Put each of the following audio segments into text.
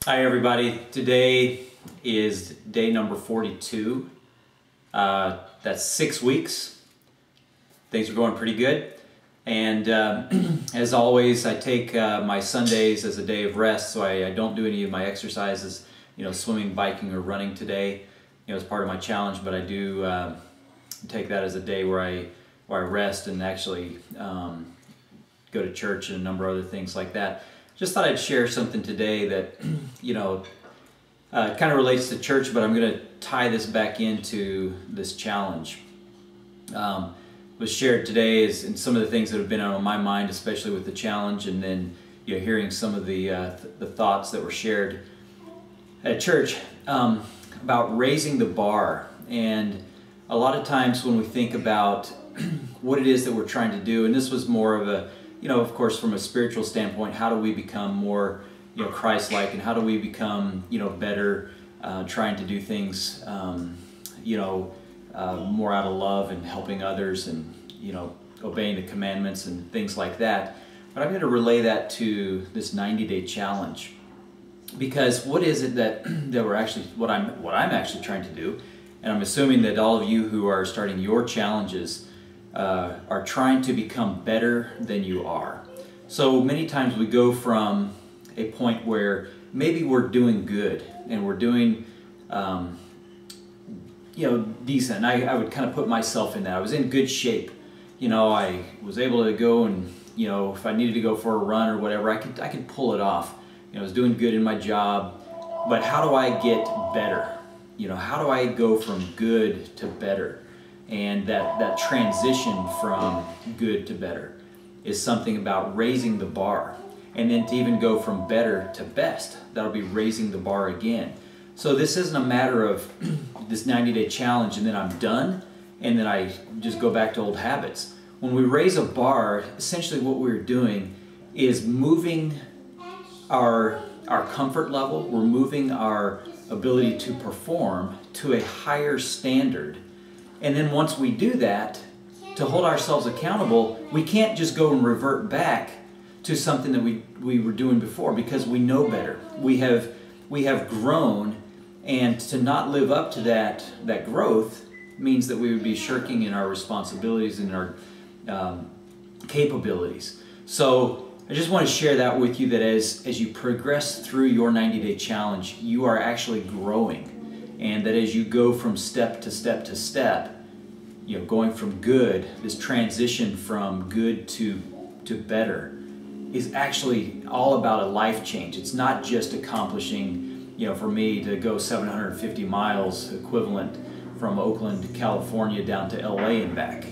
Hi everybody, today is day number 42. That's 6 weeks. Things are going pretty good. And as always, I take my Sundays as a day of rest, so I don't do any of my exercises, swimming, biking, or running today, as part of my challenge, but I do take that as a day where I rest and actually go to church and a number of other things like that. Just thought I'd share something today that, kind of relates to church, but I'm going to tie this back into this challenge. Was shared today and some of the things that have been on my mind, especially with the challenge, and then hearing some of the thoughts that were shared at church about raising the bar. And a lot of times when we think about what it is that we're trying to do, and this was more of a of course, from a spiritual standpoint, how do we become more, Christ-like, and how do we become, better, trying to do things, more out of love and helping others, and obeying the commandments and things like that. But I'm going to relay that to this 90-day challenge, because what is it that we're actually what I'm actually trying to do, and I'm assuming that all of you who are starting your challenges are trying to become better than you are. So many times we go from a point where maybe we're doing good and we're doing decent. I would kind of put myself in that. I was in good shape. I was able to go and if I needed to go for a run or whatever, I could pull it off. I was doing good in my job, but how do I get better? How do I go from good to better? And that transition from good to better is something about raising the bar. And then to even go from better to best, that'll be raising the bar again. So this isn't a matter of this 90-day challenge and then I'm done and then I just go back to old habits. When we raise a bar, essentially what we're doing is moving our comfort level, we're moving our ability to perform to a higher standard. And then once we do that, to hold ourselves accountable, we can't just go and revert back to something that we were doing before, because we know better. We have grown, and to not live up to that growth means that we would be shirking in our responsibilities and our capabilities. So I just want to share that with you, that as you progress through your 90-day challenge, you are actually growing. And that as you go from step to step to step, going from good, this transition from good to better is actually all about a life change. It's not just accomplishing, for me to go 750 miles equivalent from Oakland, California down to LA and back,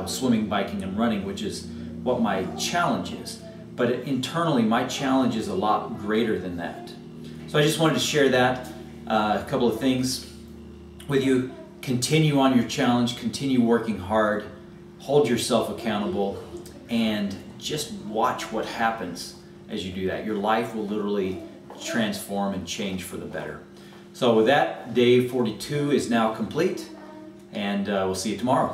swimming, biking, and running, which is what my challenge is. But internally, my challenge is a lot greater than that. So I just wanted to share that. A couple of things with you. Continue on your challenge, continue working hard, hold yourself accountable, and just watch what happens as you do that. Your life will literally transform and change for the better. So with that, day 42 is now complete, and we'll see you tomorrow.